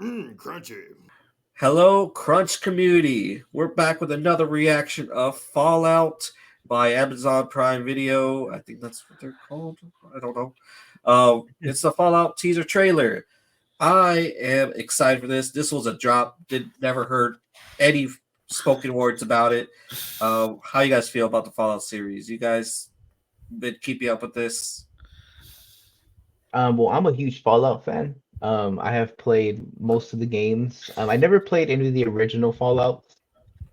Crunchy. Hello, Crunch community. We're back with another reaction of Fallout by Amazon Prime Video. I think that's what they're called. I don't know. It's the Fallout teaser trailer. I am excited for this. This was a drop. Did never heard any spoken words about it. How you guys feel about the Fallout series? You guys been keeping up with this? Well, I'm a huge Fallout fan. I have played most of the games. I never played any of the original Fallouts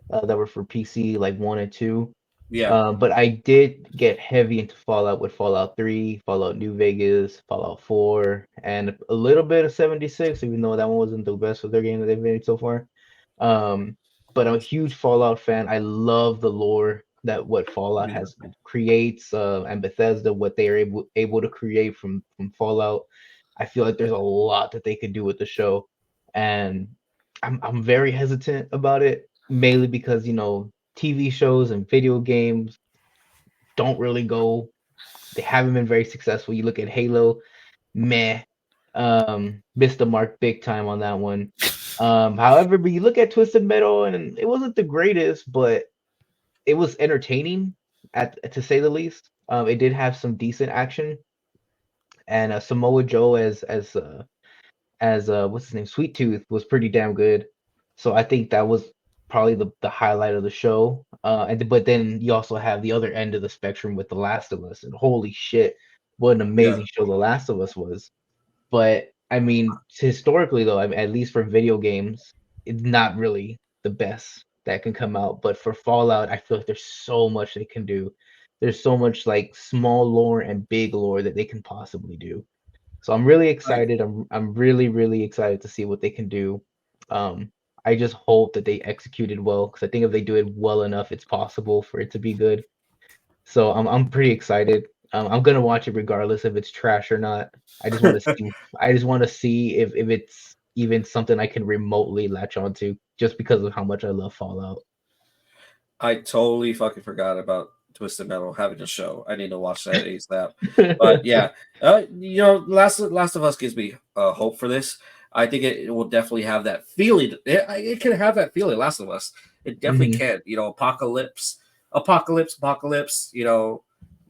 that were for PC, like one and two. Yeah, But I did get heavy into Fallout with Fallout 3, Fallout New Vegas, Fallout 4, and a little bit of 76, even though that one wasn't the best of their game that they've made so far. Um, but I'm a huge Fallout fan. I love the lore that what Fallout yeah. has creates, and Bethesda what they are able to create from Fallout. I feel like there's a lot that they could do with the show, and I'm very hesitant about it, mainly because TV shows and video games don't really go. They haven't been very successful. You look at Halo, meh. Missed the mark big time on that one. However, but you look at Twisted Metal, and it wasn't the greatest, but it was entertaining at to say the least. It did have some decent action, and Samoa Joe as what's his name, Sweet Tooth was pretty damn good. So I think that was probably the highlight of the show. But then you also have the other end of the spectrum with The Last of Us, and holy shit, what an Yeah. amazing show The Last of Us was. But I mean, historically though, I mean, at least for video games, it's not really the best that can come out. But for Fallout, I feel like there's so much they can do. There's so much like small lore and big lore that they can possibly do. So I'm really I excited. I'm really excited to see what they can do. Um, I just hope that they executed well because I think if they do it well enough, it's possible for it to be good. So I'm pretty excited. I'm gonna watch it regardless if it's trash or not. I just want to see. I just want to see if it's even something I can remotely latch onto, just because of how much I love Fallout. I totally fucking forgot about Twisted Metal having a show. I need to watch that ASAP. But yeah, Last of Us gives me hope for this. I think it will definitely have that feeling. It can have that feeling. Last of Us, it definitely hmm can. Apocalypse.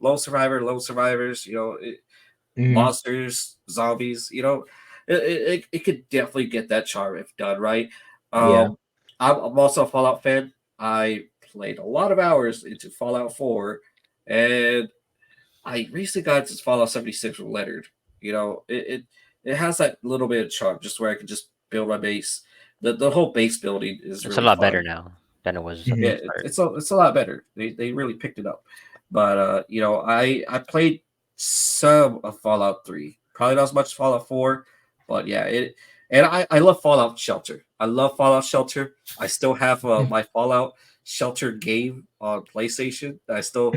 Lone survivor, lone survivors. hmm Monsters, zombies. It could definitely get that charm if done right. Yeah. Um, I'm also a Fallout fan. I played a lot of hours into Fallout 4, and I recently got into Fallout 76 with Leonard. It has that little bit of charm, just where I can just build my base. The whole base building is It's a really lot better fun. now than it was at Yeah, the hmm start. it's a lot better. They really picked it up. But I played some of Fallout 3. Probably not as much as Fallout 4, but yeah, I love Fallout Shelter. I love Fallout Shelter. I still have my Fallout Shelter game on PlayStation that I still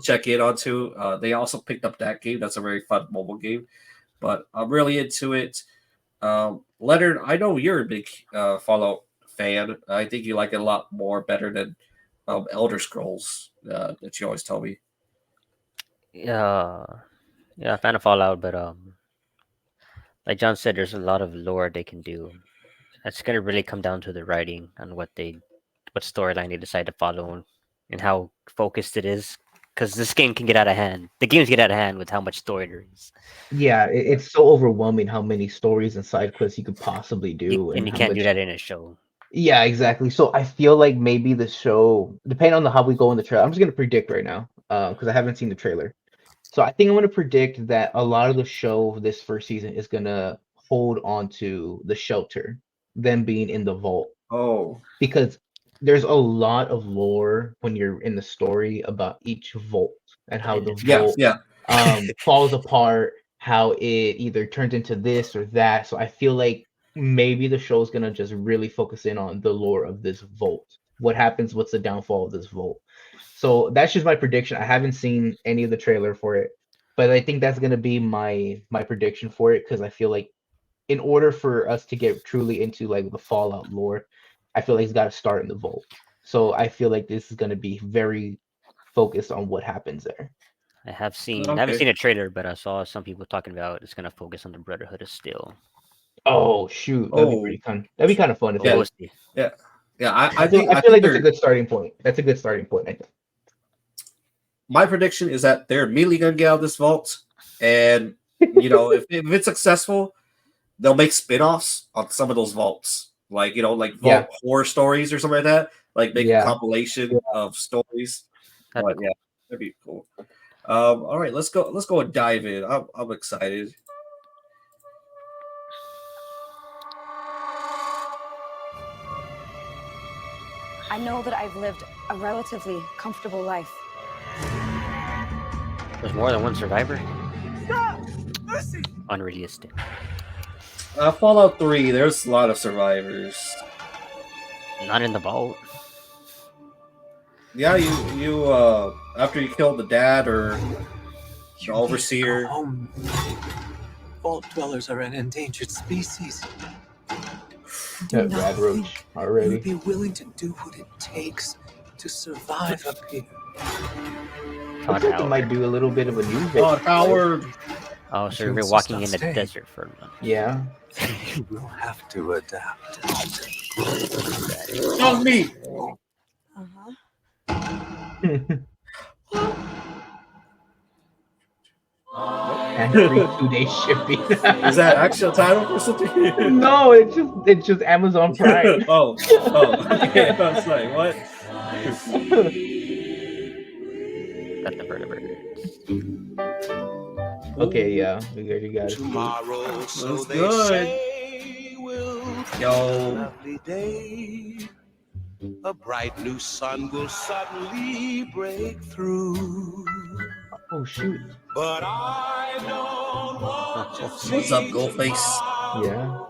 check in onto. They also picked up that game. That's a very fun mobile game. But I'm really into it. Leonard, I know you're a big Fallout fan. I think you like it a lot more better than Elder Scrolls that you always tell me. Yeah, yeah, fan of Fallout, but like John said, there's a lot of lore they can do. It's gonna really come down to the writing and what storyline they decide to follow, and how focused it is. Because this game can get out of hand. The games get out of hand with how much story there is. Yeah, it's so overwhelming how many stories and side quests you could possibly You, do and and you how can't do much. that in a show. Yeah, exactly. So I feel like maybe the show, depending on how we go in the trailer, I'm just gonna predict right now, because I haven't seen the trailer. So I think I'm gonna predict that a lot of the show this first season is gonna hold on to the shelter, them being in the vault, Oh, because there's a lot of lore when you're in the story about each vault and how And the it's yeah, vault yeah. falls apart, how it either turns into this or that. So I feel like maybe the show's gonna just really focus in on the lore of this vault. What happens? What's the downfall of this vault? So that's just my prediction. I haven't seen any of the trailer for it, but I think that's gonna be my prediction for it because I feel like in order for us to get truly into like the Fallout lore, I feel like it's got to start in the vault. So I feel like this is going to be very focused on what happens there. I haven't Okay. seen a trailer, but I saw some people talking about it's gonna focus on the Brotherhood of Steel. Oh shoot, that'd be Oh. pretty fun. That'd be kind of fun if Oh, it we'll was. see. Yeah, I I think feel like that's a they're. good starting point. That's a good starting point. I think. My prediction is that they're immediately gonna get out of this vault, and if it's successful, they'll make spin-offs on some of those vaults, like like Yeah. vault horror stories or something like that. Like make a Yeah. compilation of stories. That'd But be yeah, that'd be cool. All right, let's go. Let's go and dive in. I'm excited. I know that I've lived a relatively comfortable life. There's more than one survivor. Unrealistic. Fallout 3. There's a lot of survivors. Not in the vault. Yeah, you after you kill the dad or the overseer. Go home. Vault dwellers are an endangered species. That Rad Roach You'd already. be willing to do what it takes to survive up here. Looks like it might do a little bit of a new Oh, bit. Howard. Oh, so You we're insist walking on in the staying. desert for a month. Yeah. You will have to adapt. On me. And free 2-day shipping. Is that actual title for something? No, it's just Amazon Prime. oh. Okay, I was like, what? Got the vertebrates. Okay, yeah, we already got it. Tomorrow, so That's they good. say, will be a Yo, lovely day. A bright new sun will suddenly break through. Oh shoot. But I don't want to see what's up, Goldface? Yeah.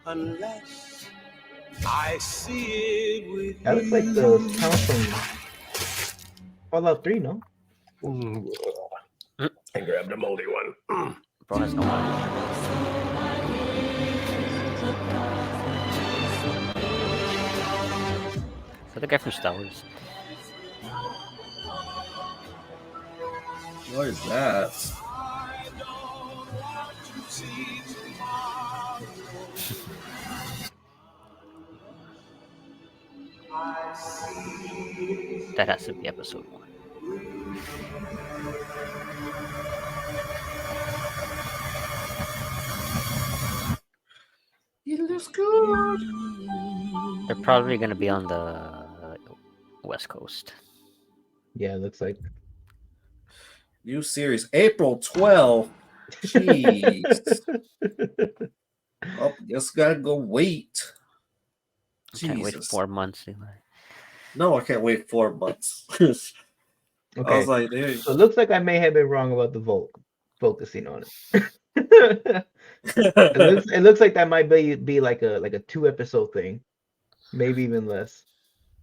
unless I see it with That looks like the town from Fallout 3, no? I grabbed the moldy one. Bro has no money. Is that the guy from Star Wars? What is that? That has to be episode 1. It looks good. They're probably gonna be on the West Coast. Yeah, it looks like. New series, April 12th. Jeez. Oh, just gotta go wait. Can't wait Jesus. 4 months. Eli. No, I can't wait 4 months. I Okay. was like, dude. So it looks like I may have been wrong about the Volt focusing on it. It looks like that might be like a 2-episode thing. Maybe even less.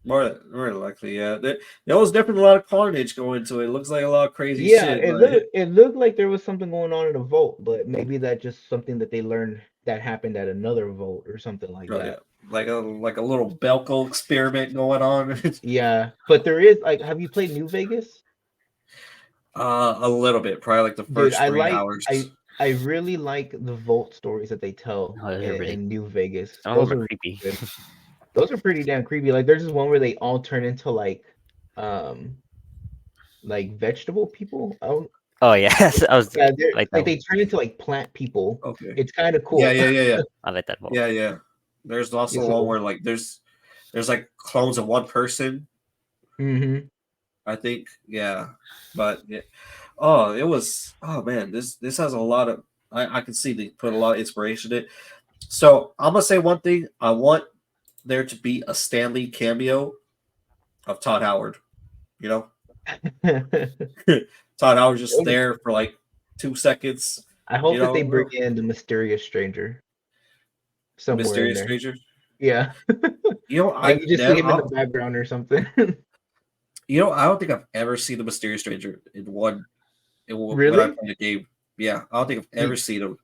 more likely, yeah. There was definitely a lot of carnage going to it. It looks like a lot of crazy Yeah, shit. it looked like there was something going on in a vault, but maybe that's just something that they learned that happened at another vault or something like Right, that. like a little Belko experiment going on. Yeah, but there is like, have you played New Vegas? A little bit, probably like the Dude, first I 3 like hours. I really like the vault stories that they tell Oh, those are really- in New Vegas. Some Those of them are are creepy. good. Those are pretty damn creepy. Like there's this one where they all turn into like vegetable people. I don't, Oh yeah, I was yeah, they're, like like that. they turn into like plant people. Okay. It's kind of cool. Yeah. I like that. Vault. Yeah. There's also Yes, one it where like there's like clones of one person, Mm-hmm. I think. Yeah. But yeah. Oh, it was man, this has a lot of I can see they put a lot of inspiration in it. So I'm gonna say one thing. I want there to be a Stanley cameo of Todd Howard. You know? Todd Howard's just there for like 2 seconds. I hope You that they know, bring in the mysterious stranger somewhere in Mysterious there. Stranger. Yeah, You know, like you just see him in I- the background or something. I don't think I've ever seen the Mysterious Stranger in one. When I Really? played the game. Yeah, I don't think I've ever seen him.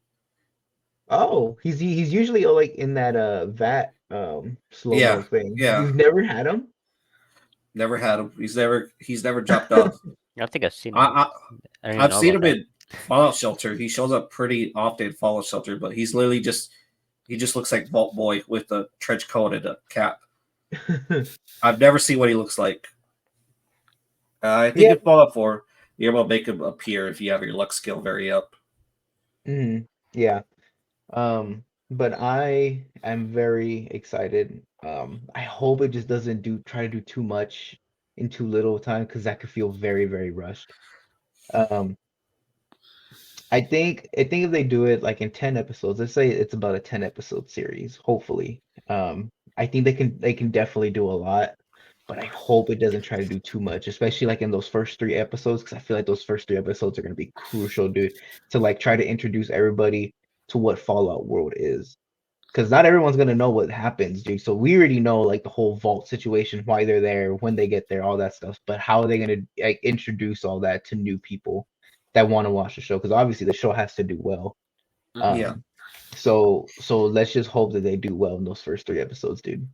Oh, he's usually like in that vat slow Yeah, mo thing. yeah. You've never had him? Never had him. He's never dropped off. I don't think I've seen him. I I don't even I've know seen about him Fallout Shelter. He shows up pretty often in Fallout Shelter, but he's literally he just looks like Vault Boy with a trench coat and a cap. I've never seen what he looks like. I think in Fallout 4, you're able to make him appear if you have your luck skill very up. Yeah. But I am very excited. I hope it just doesn't try to do too much in too little time, because that could feel very, very rushed. I think if they do it like in 10 episodes, let's say it's about a 10 episode series, hopefully. I think they can definitely do a lot, but I hope it doesn't try to do too much, especially like in those first 3 episodes, because I feel like those first 3 episodes are going to be crucial, dude, to like try to introduce everybody to what Fallout World is. Because not everyone's going to know what happens, dude. So we already know like the whole vault situation, why they're there, when they get there, all that stuff. But how are they going to like introduce all that to new people that want to watch the show? Because obviously the show has to do well. Yeah. So let's just hope that they do well in those first 3 episodes, dude.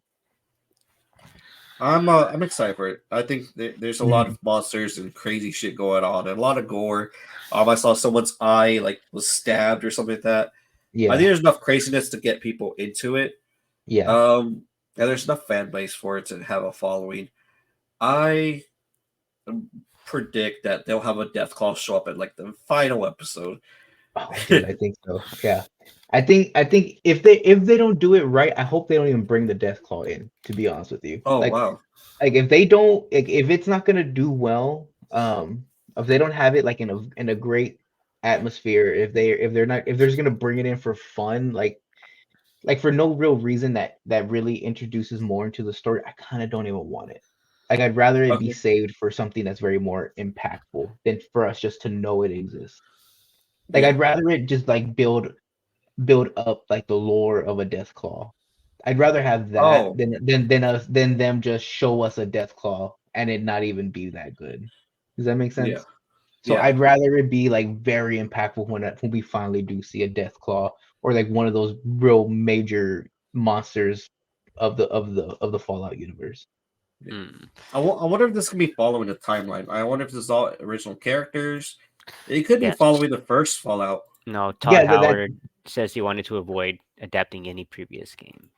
I'm excited for it. I think there's a lot of monsters and crazy shit going on, and a lot of gore. I saw someone's eye like was stabbed or something like that. Yeah, I think there's enough craziness to get people into it. yeah. And there's enough fan base for it to have a following. I predict that they'll have a Deathclaw show up at like the final episode. Oh, dude, I think so. Yeah, I think if they don't do it right, I hope they don't even bring the Deathclaw in. To be honest with you. Oh Like, wow. like if they don't, like, if it's not gonna do well, if they don't have it like in a great atmosphere, if they're just gonna bring it in for fun, like for no real reason that really introduces more into the story, I kind of don't even want it. Like I'd rather it be Okay. saved for something that's very more impactful than for us just to know it exists. Like Yeah. I'd rather it just like build up like the lore of a Deathclaw. I'd rather have that Oh. than them just show us a Deathclaw and it not even be that good. Does that make sense? Yeah. So Yeah. I'd rather it be like very impactful when we finally do see a Deathclaw or like one of those real major monsters of the Fallout universe. I wonder if this can be following the timeline. I wonder if this is all original characters. It could be Yes. following the first Fallout. No, Todd Yeah, that- Howard says he wanted to avoid adapting any previous game.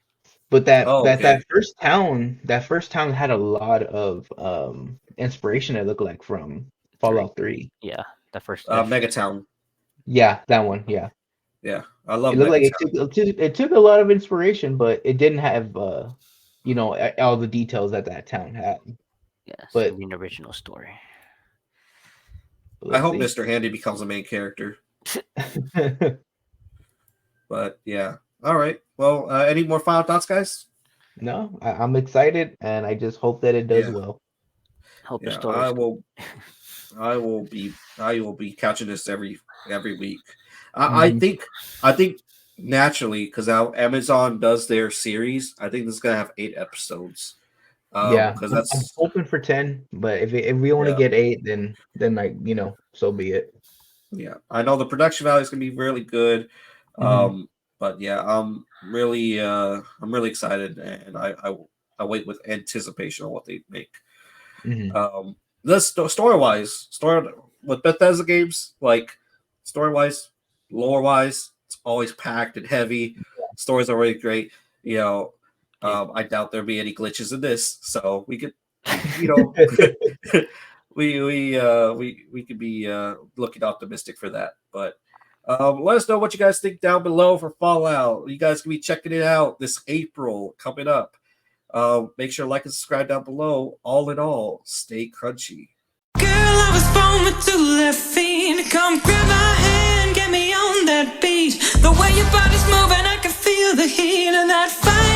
But that Oh, okay. that first town had a lot of inspiration, it looked like, from Fallout 3. Yeah, the first. Megatown. Yeah, that one. Yeah. Yeah, I love It looked like Megatown. it took a lot of inspiration, but it didn't have all the details that town had. Yes, but- the original story. But I hope let's Mr. Handy becomes a main character. see. But yeah. All right. Well, any more final thoughts, guys? No, I'm excited, and I just hope that it does Yeah. well. Hope the Yeah, story. I will be catching this every week. I think naturally, because how Amazon does their series, I think this is gonna have 8 episodes. Yeah, because I'm that's hoping for 10, but if we only Yeah. get 8, then like so be it. yeah. I know the production value is gonna be really good. Mhm. But yeah, I'm really excited, and I wait with anticipation on what they make. Mhm. This story with Bethesda games, like story wise, lore wise, it's always packed and heavy. Stories are really great. I doubt there'll be any glitches in this, so we could, we could be looking optimistic for that. But let us know what you guys think down below for Fallout. You guys can be checking it out this April coming up. Make sure to like and subscribe down below. All in all, stay crunchy. Girl, I was born with 2 left feet. Come grab my hand, get me on that beat. The way your body's moving, I can feel the heat of that fire.